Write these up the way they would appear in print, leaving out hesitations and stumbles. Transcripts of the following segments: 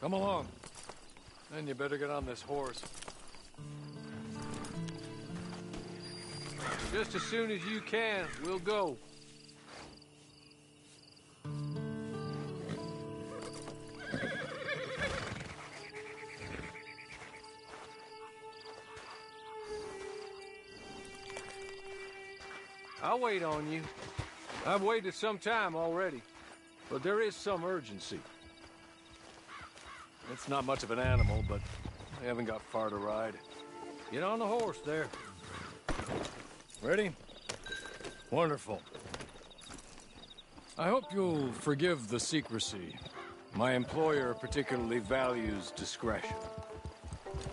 Come along. Then you better get on this horse. Just as soon as you can, we'll go. I'll wait on you. I've waited some time already, but there is some urgency. It's not much of an animal, but I haven't got far to ride. Get on the horse there. Ready? Wonderful. I hope you'll forgive the secrecy. My employer particularly values discretion.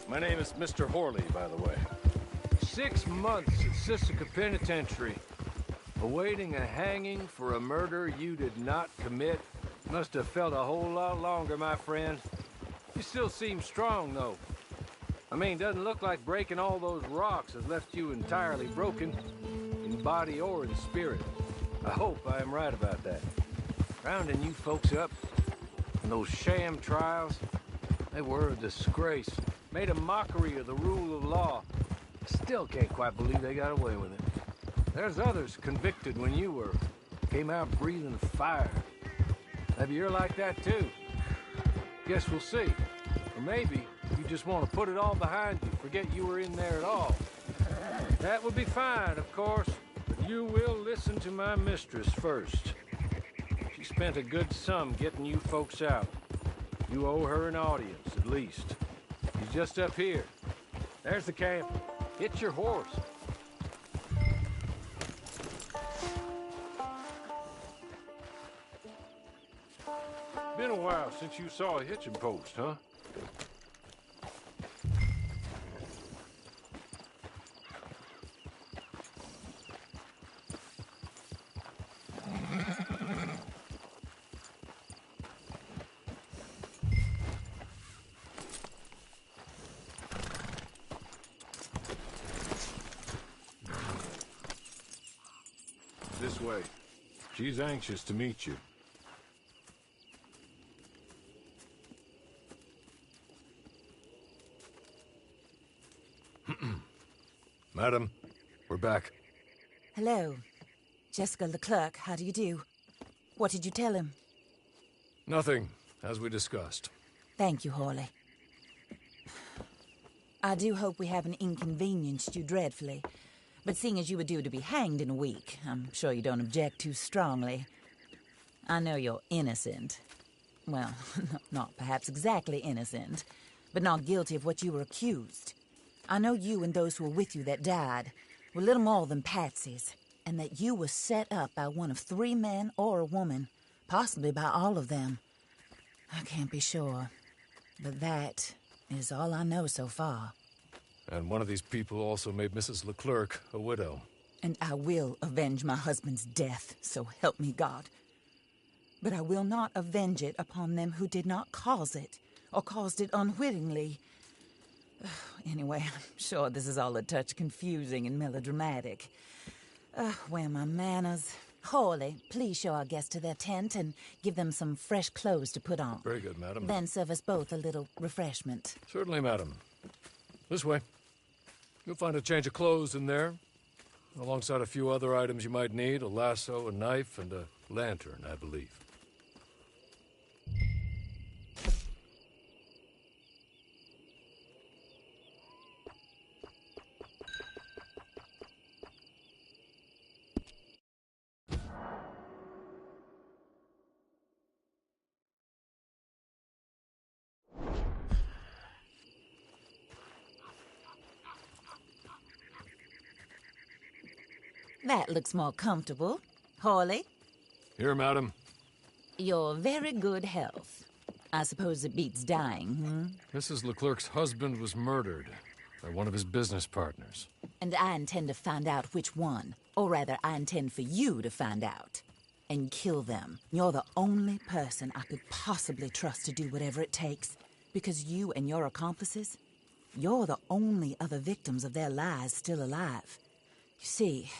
My name is Mr. Horley, by the way. 6 months at Sisika Penitentiary, awaiting a hanging for a murder you did not commit. Must have felt a whole lot longer, my friend. You still seem strong, though. I mean, doesn't look like breaking all those rocks has left you entirely broken, in body or in spirit. I hope I am right about that. Rounding you folks up, and those sham trials, they were a disgrace. Made a mockery of the rule of law. Still can't quite believe they got away with it. There's others convicted when you were. Came out breathing fire. Maybe you're like that too. Guess we'll see. Or maybe you just want to put it all behind you, forget you were in there at all. That would be fine, of course, but you will listen to my mistress first. She spent a good sum getting you folks out. You owe her an audience, at least. She's just up here. There's the camp. Hit your horse. Been a while since you saw a hitching post, huh? This way. She's anxious to meet you. Madam, we're back. Hello. Jessica Leclerc, how do you do? What did you tell him? Nothing, as we discussed. Thank you, Horley. I do hope we haven't inconvenienced you dreadfully. But seeing as you were due to be hanged in a week, I'm sure you don't object too strongly. I know you're innocent. Well, not perhaps exactly innocent, but not guilty of what you were accused. I know you and those who were with you that died were little more than patsies, and that you were set up by one of 3 men or a woman, possibly by all of them. I can't be sure, but that is all I know so far. And one of these people also made Mrs. Leclerc a widow. And I will avenge my husband's death, so help me God. But I will not avenge it upon them who did not cause it, or caused it unwittingly. Anyway, I'm sure this is all a touch confusing and melodramatic. Where are my manners? Horley, please show our guests to their tent and give them some fresh clothes to put on. Very good, madam. Then serve us both a little refreshment. Certainly, madam. This way. You'll find a change of clothes in there, alongside a few other items you might need, a lasso, a knife, and a lantern, I believe. That looks more comfortable. Horley? Here, madam. Your very good health. I suppose it beats dying, Mrs. Leclerc's husband was murdered by one of his business partners. And I intend to find out which one. Or rather, I intend for you to find out. And kill them. You're the only person I could possibly trust to do whatever it takes. Because you and your accomplices, you're the only other victims of their lies still alive. You see,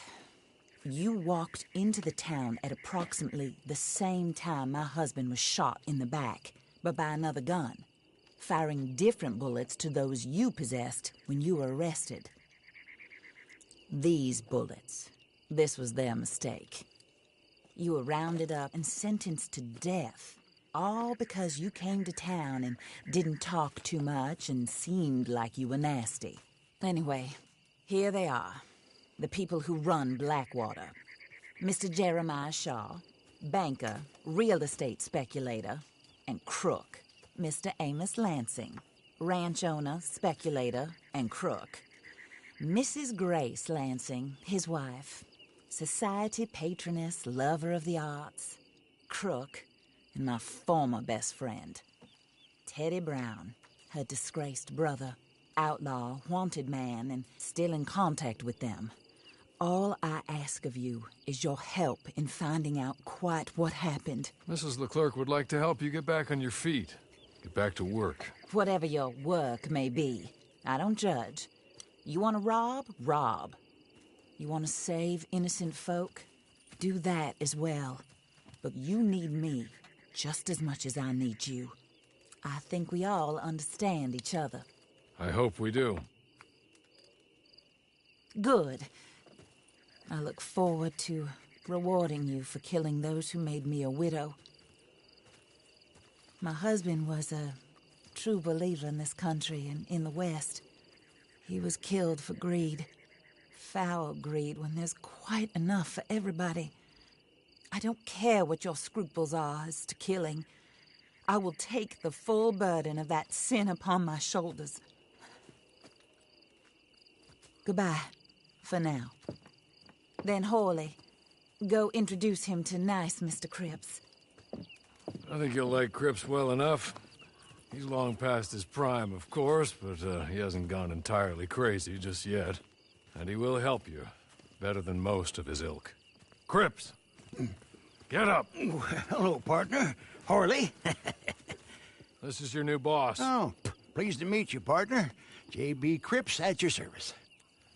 you walked into the town at approximately the same time my husband was shot in the back, but by another gun. firing different bullets to those you possessed when you were arrested. These bullets, this was their mistake. You were rounded up and sentenced to death, all because you came to town and didn't talk too much and seemed like you were nasty. Anyway, here they are, the people who run Blackwater. Mr. Jeremiah Shaw, banker, real estate speculator, and crook. Mr. Amos Lansing, ranch owner, speculator, and crook. Mrs. Grace Lansing, his wife, society patroness, lover of the arts, crook, and my former best friend. Teddy Brown, her disgraced brother, outlaw, wanted man, and still in contact with them. All I ask of you is your help in finding out quite what happened. Mrs. Leclerc would like to help you get back on your feet. Get back to work. Whatever your work may be, I don't judge. You want to rob? Rob. You want to save innocent folk? Do that as well. But you need me just as much as I need you. I think we all understand each other. I hope we do. Good. I look forward to rewarding you for killing those who made me a widow. My husband was a true believer in this country and in the West. He was killed for greed. Foul greed when there's quite enough for everybody. I don't care what your scruples are as to killing. I will take the full burden of that sin upon my shoulders. Goodbye, for now. Then Hawley, go introduce him to nice Mr. Cripps. I think you'll like Cripps well enough. He's long past his prime, of course, but he hasn't gone entirely crazy just yet. And he will help you, better than most of his ilk. Cripps! Get up! Hello, partner. Harley. This is your new boss. Oh, pleased to meet you, partner. J.B. Cripps at your service.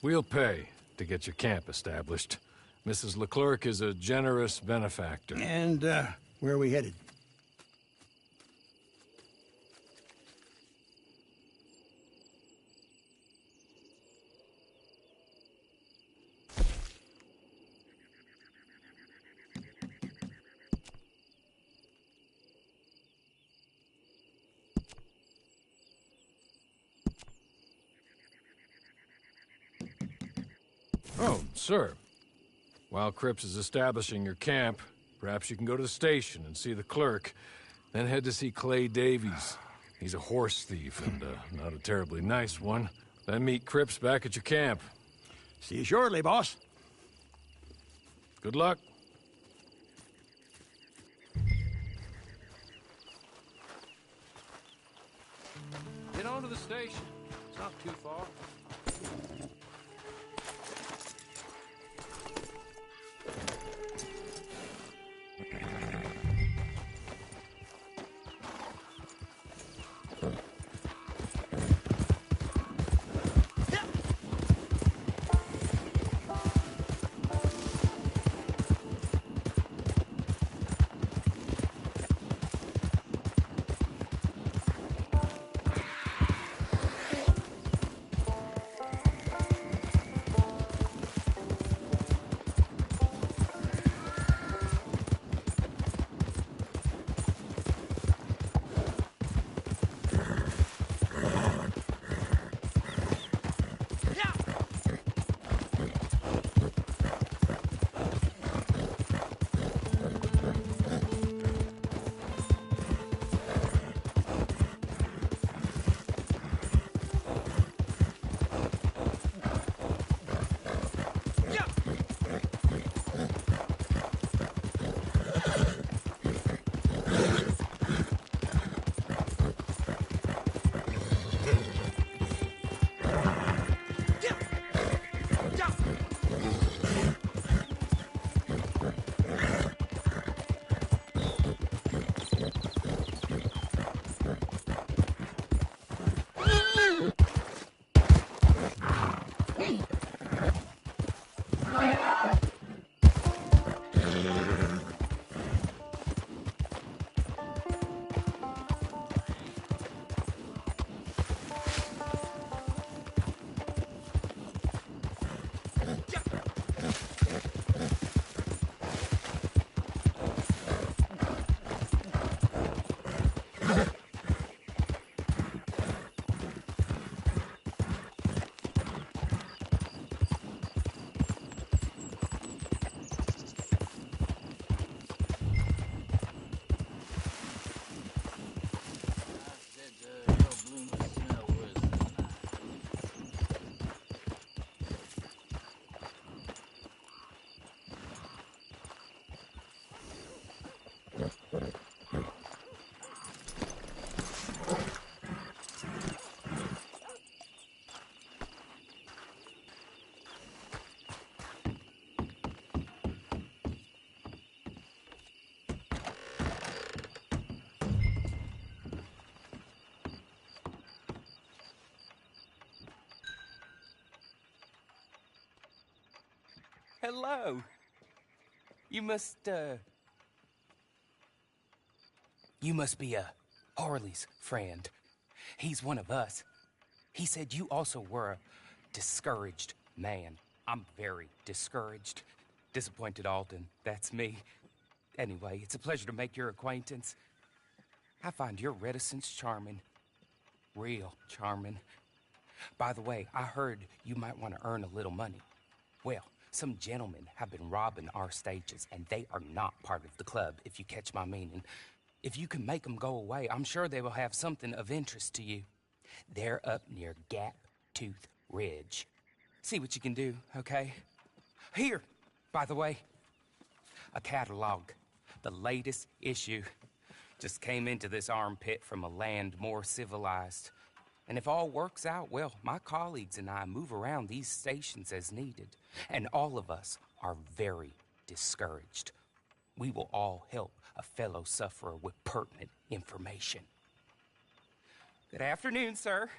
We'll pay to get your camp established. Mrs. Leclerc is a generous benefactor. And, where are we headed? Oh, sir. While Cripps is establishing your camp, perhaps you can go to the station and see the clerk, then head to see Clay Davies. He's a horse thief and not a terribly nice one. Then meet Cripps back at your camp. See you shortly, boss. Good luck. Get on to the station. It's not too far. Hello. You must be Harley's friend. He's one of us. He said you also were a discouraged man. I'm very discouraged. Disappointed Alden, that's me. Anyway, it's a pleasure to make your acquaintance. I find your reticence charming. Real charming. By the way, I heard you might want to earn a little money. Well, some gentlemen have been robbing our stages, and they are not part of the club, if you catch my meaning. If you can make them go away, I'm sure they will have something of interest to you. They're up near Gap Tooth Ridge. See what you can do, okay? Here, by the way, a catalog. The latest issue. Just came into this armpit from a land more civilized. And if all works out, well, my colleagues and I move around these stations as needed. And all of us are very discouraged. We will all help a fellow sufferer with pertinent information. Good afternoon, sir.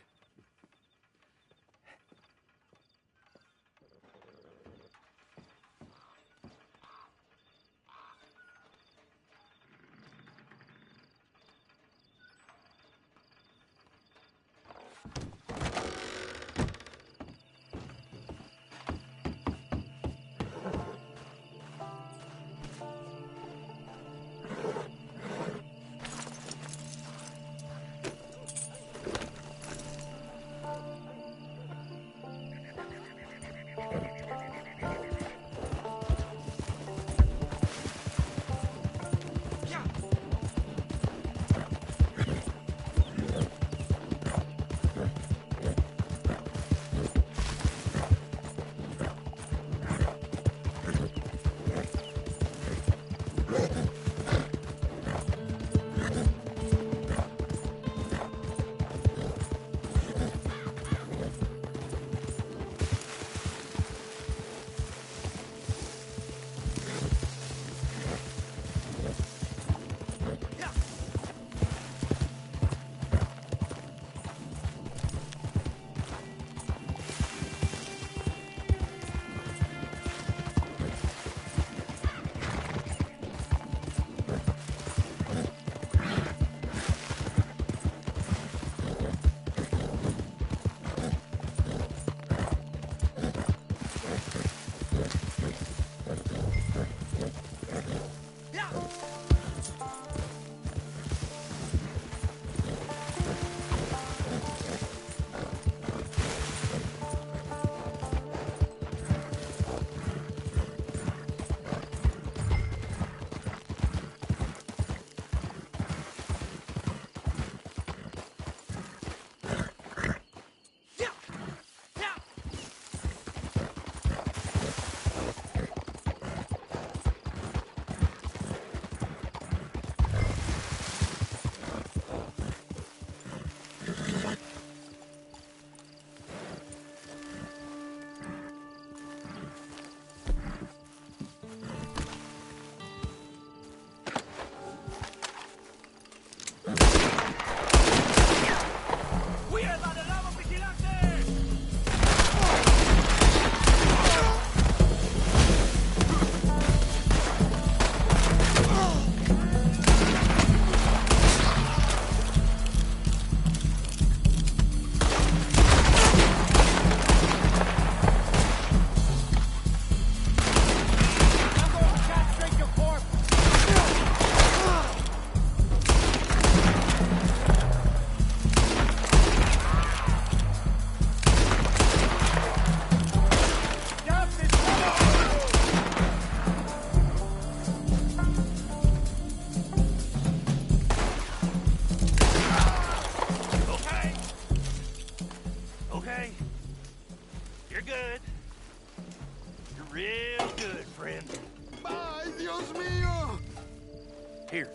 Here,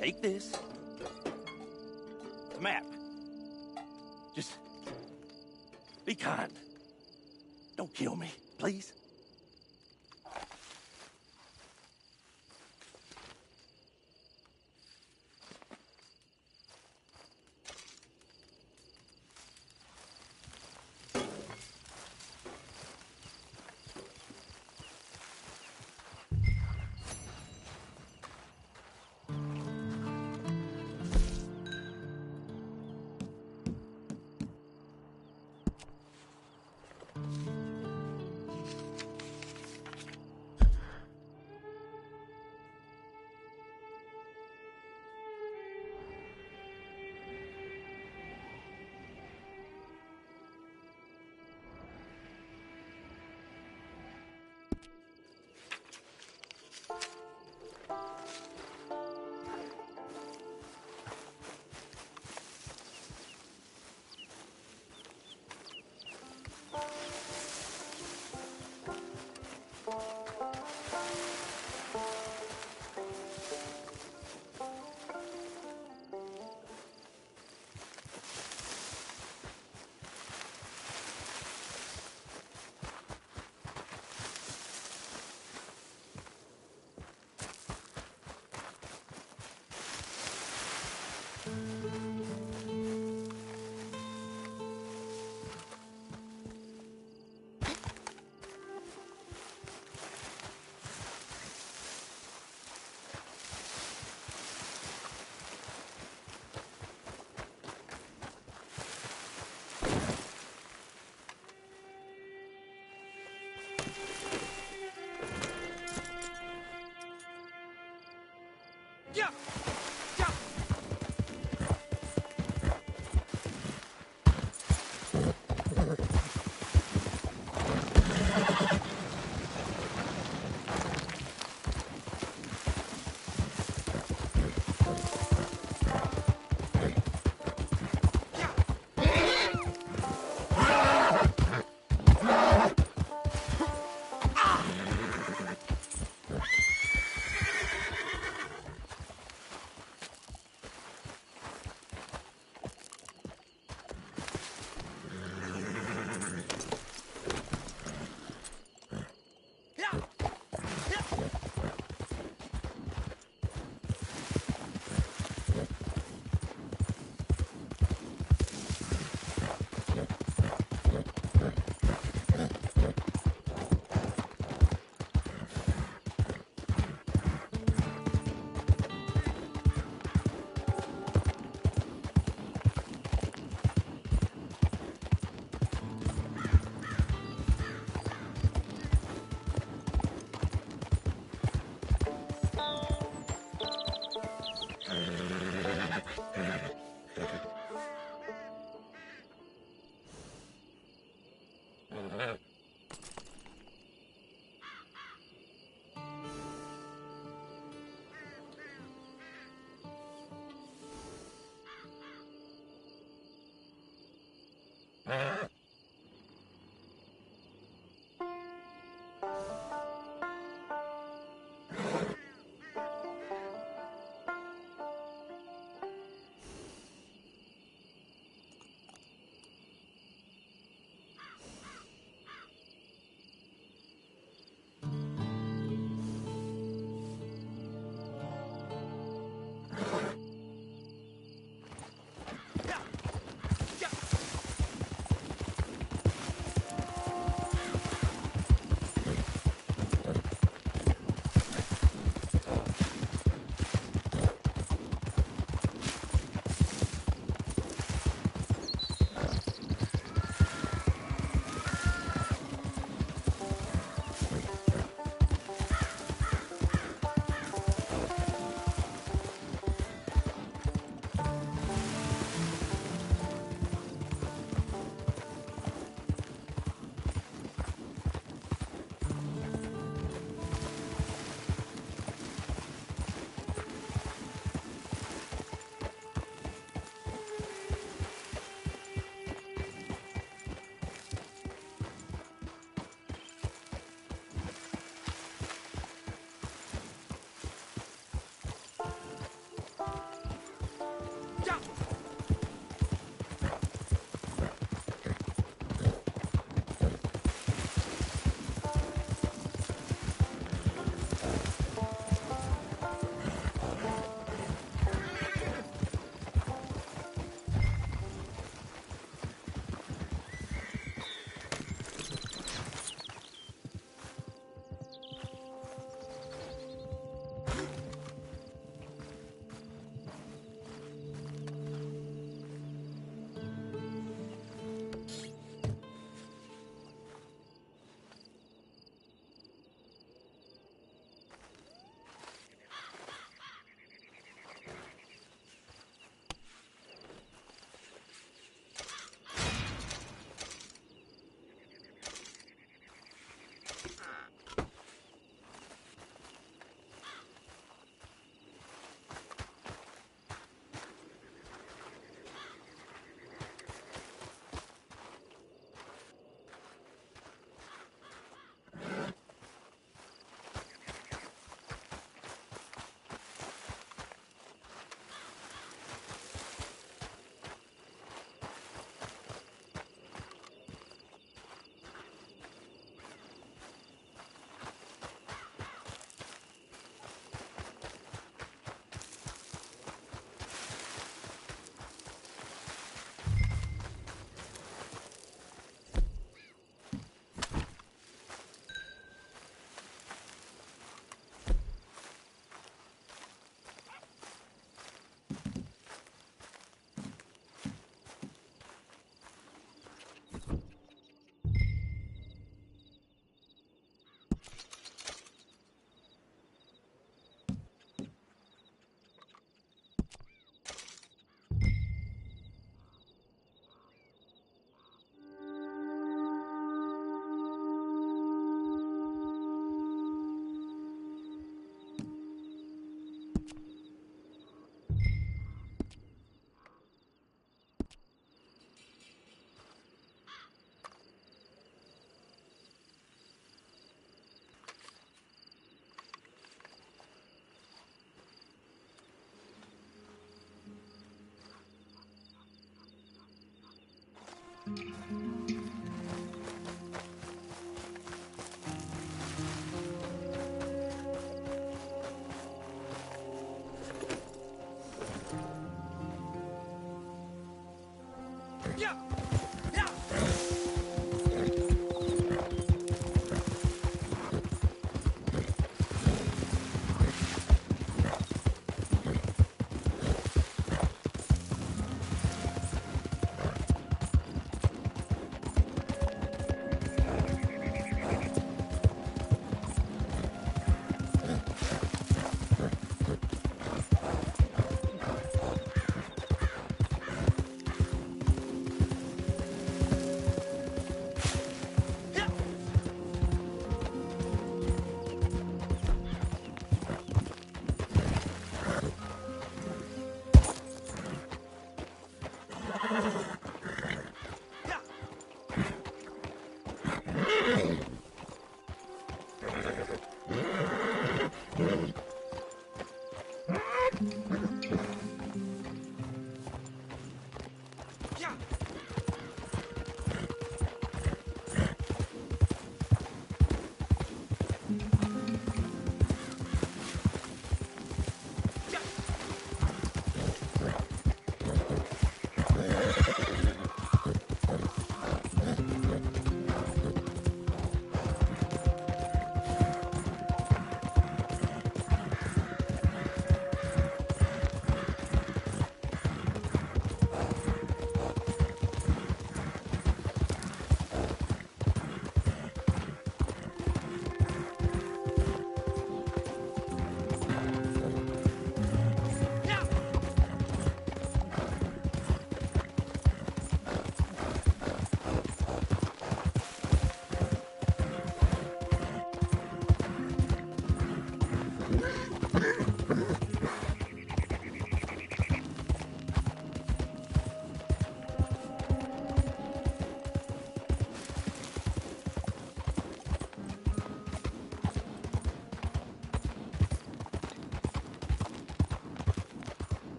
take this. The map. Just be kind. Don't kill me, please.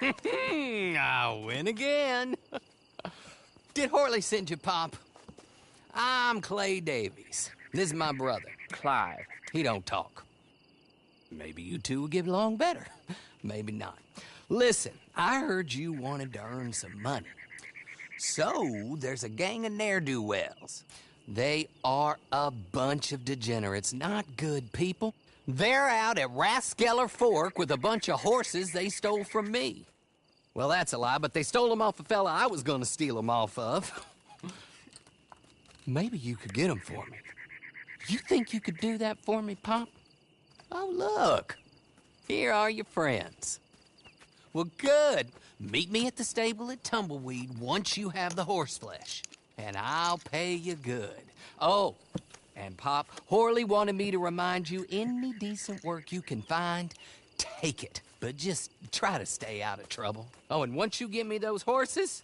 I win again. Did Horley send you, Pop? I'm Clay Davies. This is my brother, Clive. He don't talk. Maybe you two will get along better. Maybe not. Listen, I heard you wanted to earn some money. So, there's a gang of ne'er-do-wells. They are a bunch of degenerates, not good people. They're out at Raskeller Fork with a bunch of horses they stole from me. Well, that's a lie, but they stole them off a fella I was gonna steal them off of. Maybe you could get them for me. You think you could do that for me, Pop? Oh, look. Here are your friends. Well, good. Meet me at the stable at Tumbleweed once you have the horse flesh, and I'll pay you good. Oh, and Pop, Horley wanted me to remind you, any decent work you can find, take it. But just try to stay out of trouble. Oh, and once you give me those horses,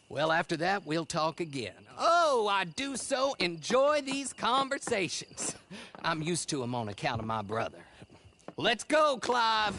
well, after that, we'll talk again. Oh, I do so enjoy these conversations. I'm used to them on account of my brother. Let's go, Clive.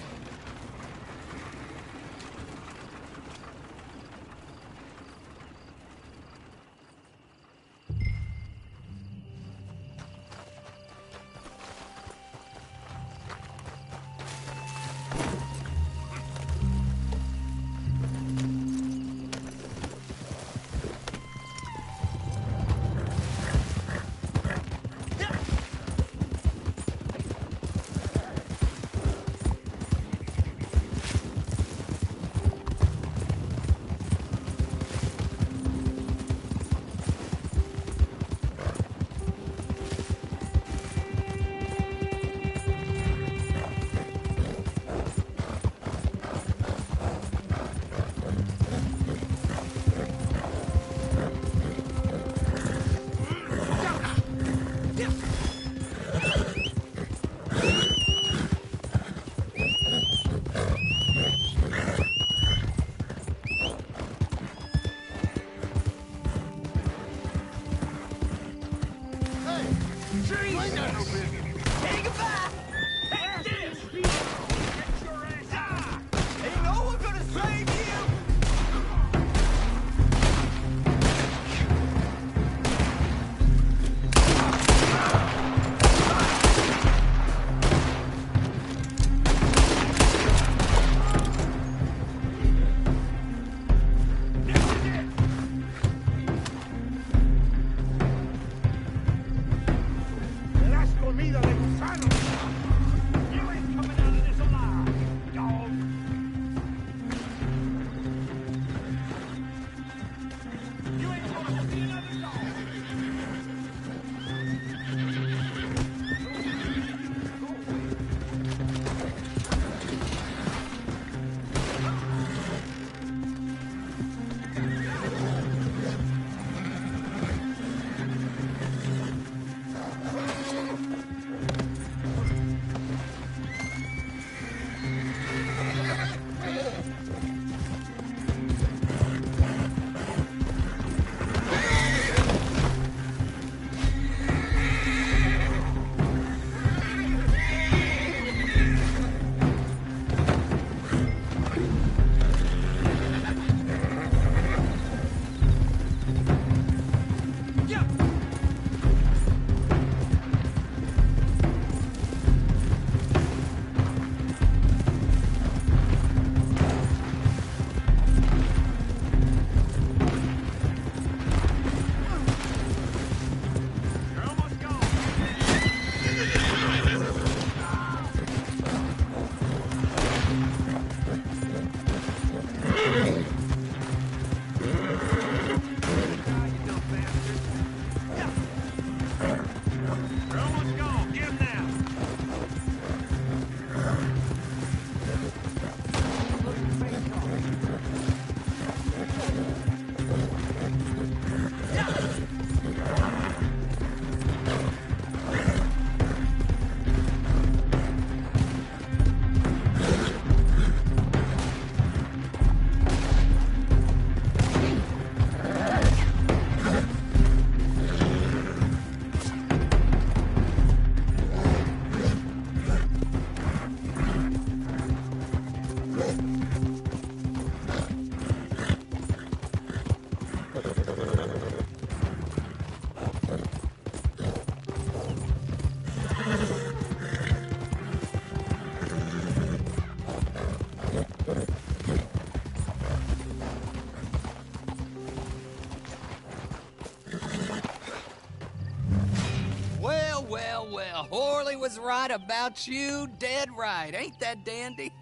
Well, Horley was right about you, dead right. Ain't that dandy?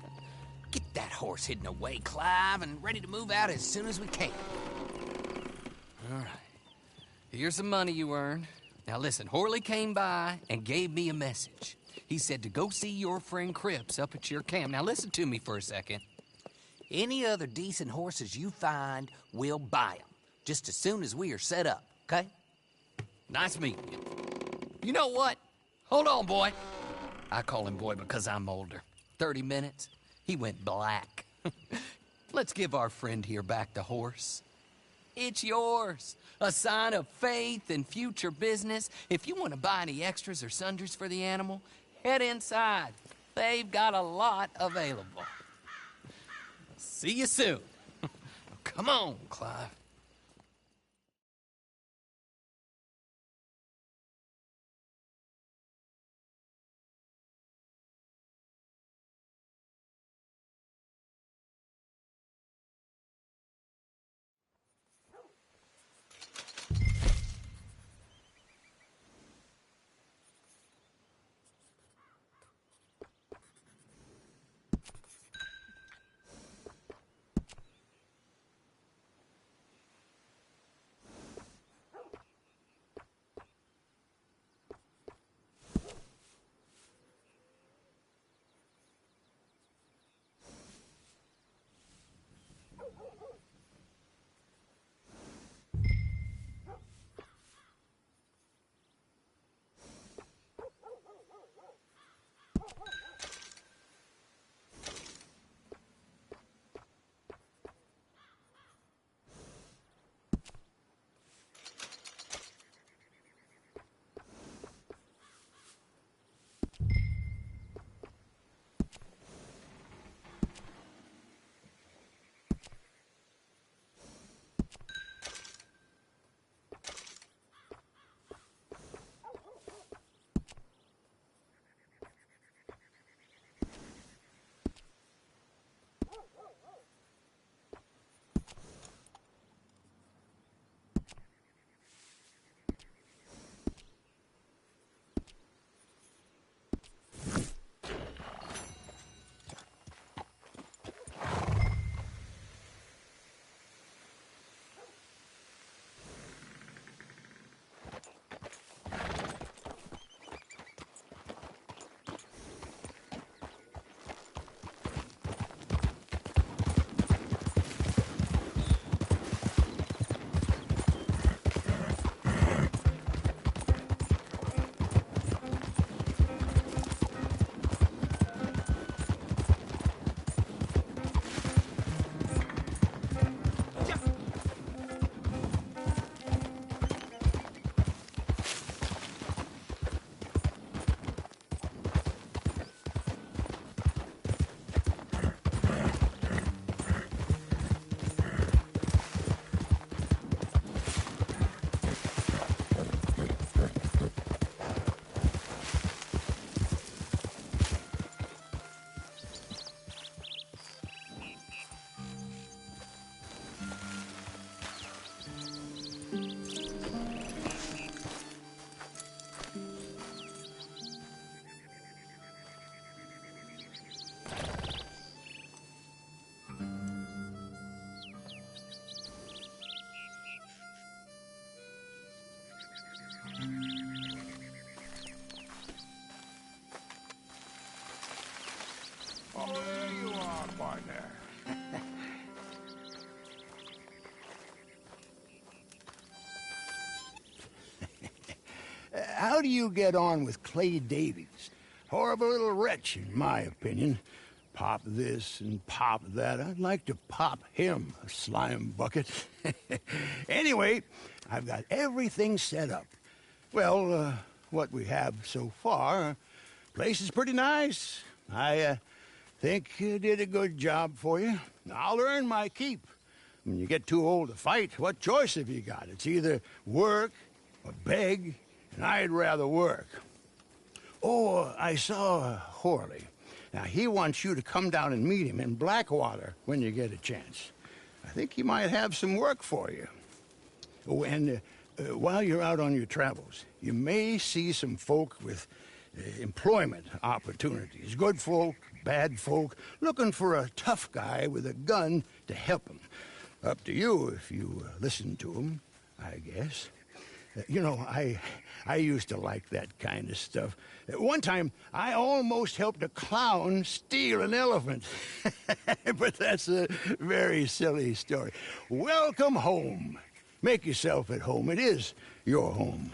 Get that horse hidden away, Clive, and ready to move out as soon as we can. All right. Here's the money you earned. Now listen, Horley came by and gave me a message. He said to go see your friend Cripps up at your camp. Now listen to me for a second. Any other decent horses you find, we'll buy them. Just as soon as we are set up, okay? Nice meeting you. You know what? Hold on, boy. I call him boy because I'm older. 30 minutes, he went black. Let's give our friend here back the horse. It's yours. A sign of faith and future business. If you want to buy any extras or sundries for the animal, head inside. They've got a lot available. See you soon. Come on, Clive. partner. How do you get on with Clay Davies? Horrible little wretch, in my opinion. Pop this and pop that. I'd like to pop him, a slime bucket. Anyway, I've got everything set up. Well, what we have so far, place is pretty nice. I think you did a good job for you. I'll earn my keep. When you get too old to fight, what choice have you got? It's either work or beg, and I'd rather work. Oh, I saw Horley. Now, he wants you to come down and meet him in Blackwater when you get a chance. I think he might have some work for you. Oh, and while you're out on your travels, you may see some folk with employment opportunities. Good folk, bad folk, looking for a tough guy with a gun to help them. Up to you if you listen to them, I guess. You know, I used to like that kind of stuff. One time, I almost helped a clown steal an elephant. But that's a very silly story. Welcome home. Make yourself at home. It is your home.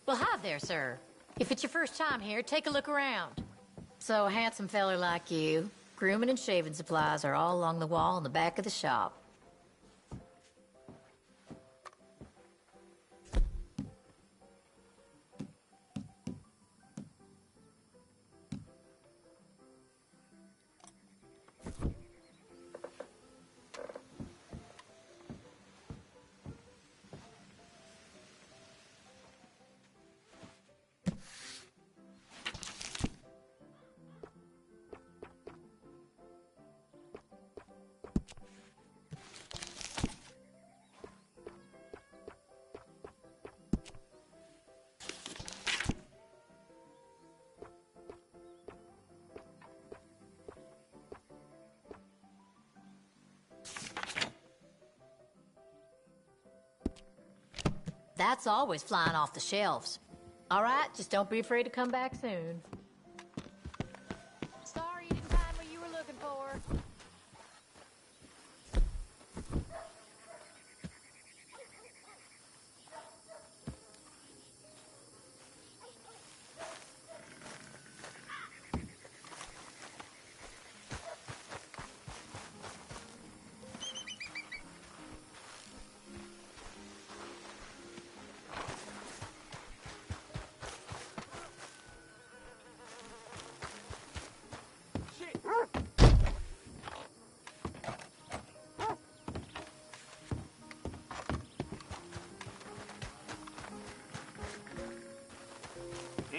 Well, hi there, sir. If it's your first time here, take a look around. So, a handsome feller like you, grooming and shaving supplies are all along the wall in the back of the shop. That's always flying off the shelves. All right, just don't be afraid to come back soon. Sorry you didn't find what you were looking for.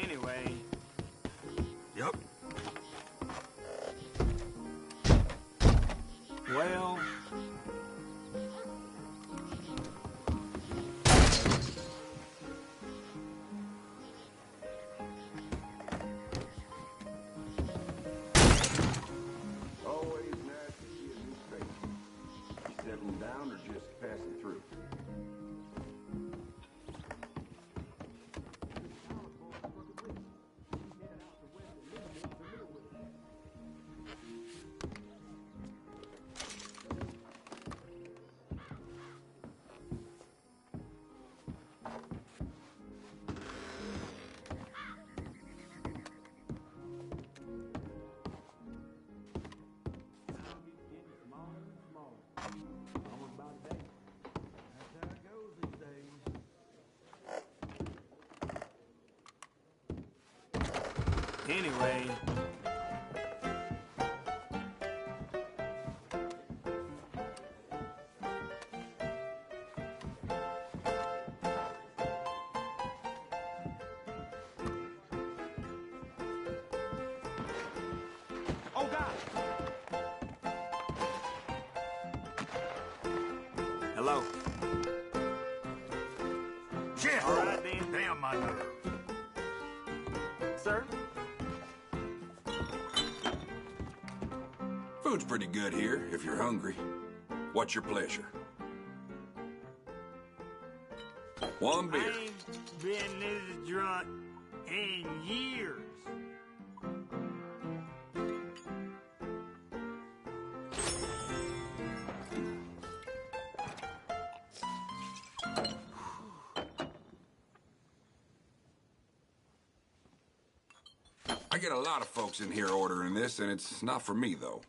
Anyway. Yep. Well. Always nice to see a new face. You settling down or just passing through? Anyway. Oh, God! Hello? Shit! All right, then. Damn my nerve. Sir? Food's pretty good here, if you're hungry. What's your pleasure? One beer. I ain't been this drunk in years. I get a lot of folks in here ordering this, and it's not for me, though.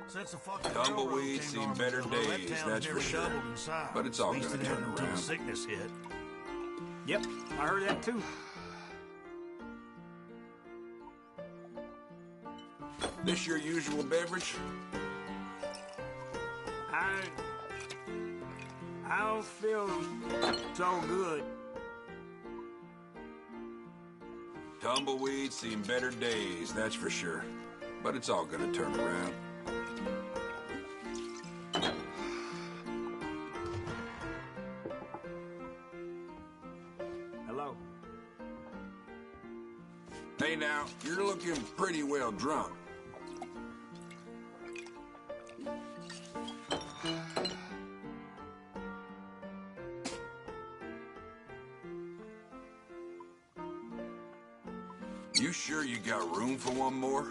Since the fucking Tumbleweeds seen better days, that's for sure. But it's all gonna turn until the around. sickness hit. Yep, I heard that too. This your usual beverage? I don't feel so good. Tumbleweeds seen better days, that's for sure. But it's all gonna turn around. Hello? Hey now, you're looking pretty well drunk. You sure you got room for one more?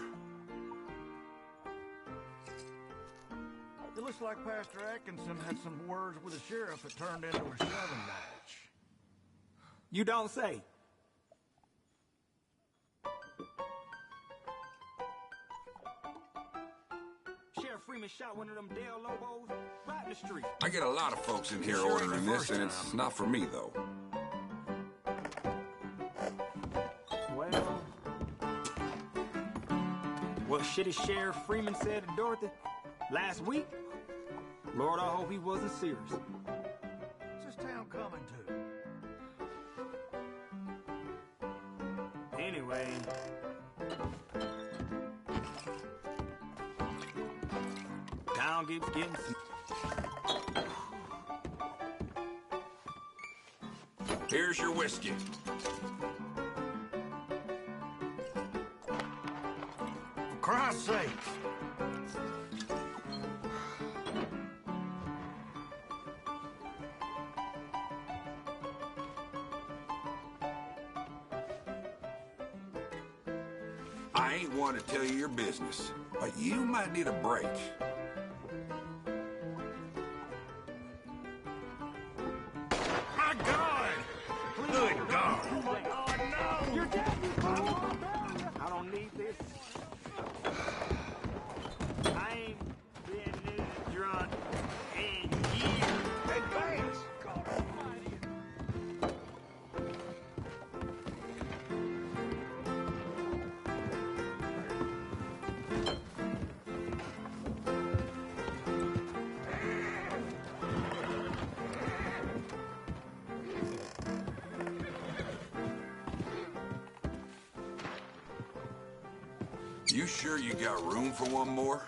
Pastor Atkinson had some words with the sheriff that turned into a shoving match. You don't say. Sheriff Freeman shot one of them Del Lobos right in the street. I get a lot of folks in here Sure ain't ordering the this, and first it's time. not for me, though. What shitty Sheriff Freeman said to Dorothy last week? Lord, I hope he wasn't serious. What's this town coming to? Anyway. Town keeps getting Here's your whiskey. For Christ's sake! I ain't one to tell you your business, but you might need a break. My God! Good God! Oh my God, no! You're dead, you fool! I don't need this. I ain't been this drunk in years. Advance! God almighty! You sure you got room for one more?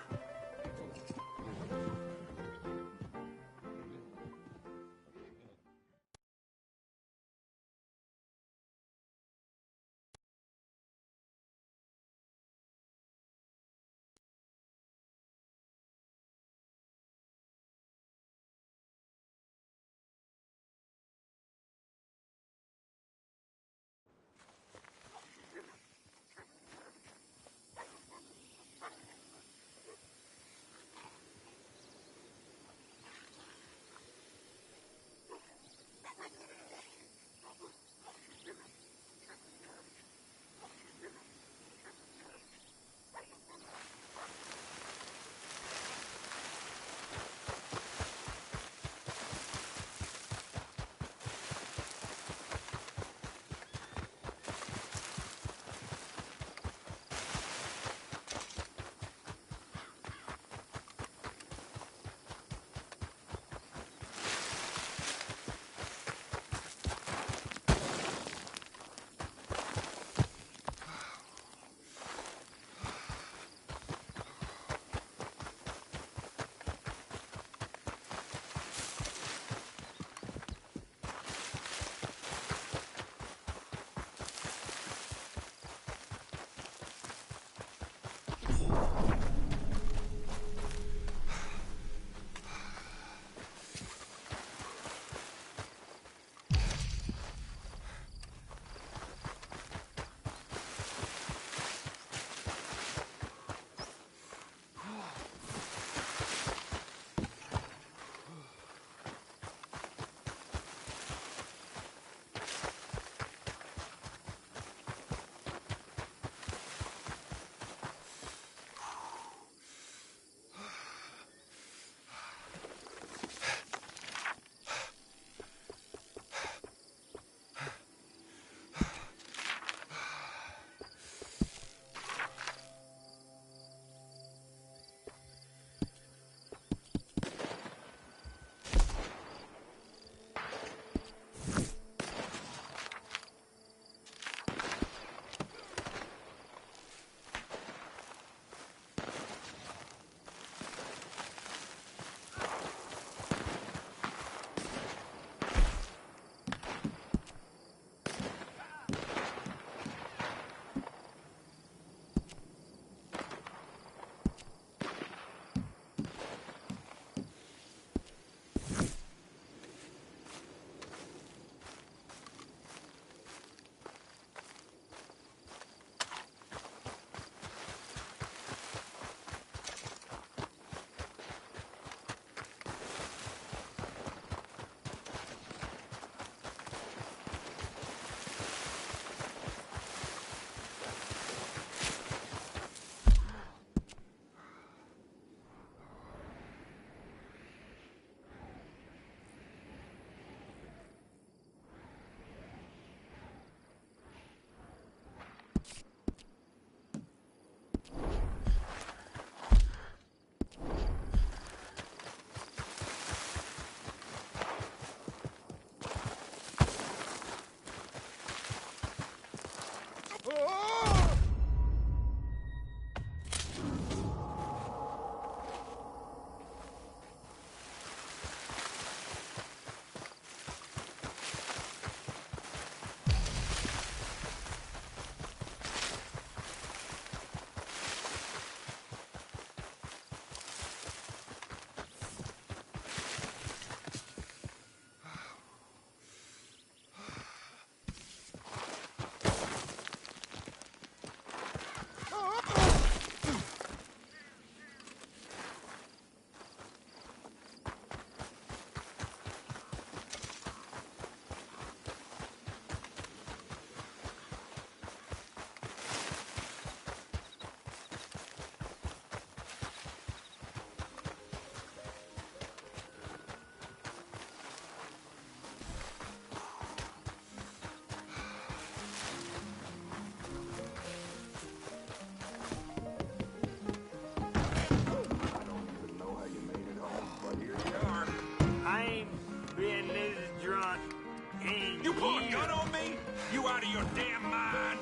out of your damn mind?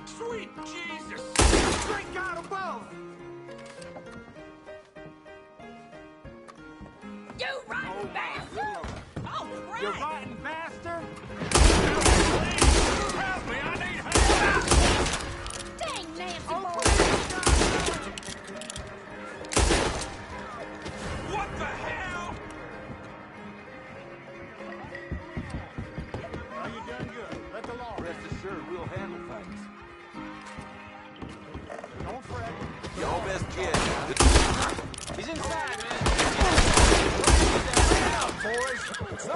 Sweet Jesus! Drink out of both! You rotten bastard! Oh, You right! rotten bastard! Help me! I need help! Dang, Nancy! What the hell? Now you done good. Let the law Rest assured, we'll handle things. Don't fret. Y'all best get. He's inside, man!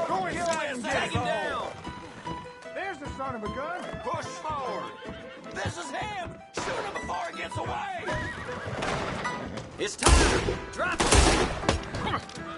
Go inside and Take him down! There's the son of a gun. Push forward. This is him. Shoot him before he gets away. It's time! Drop him!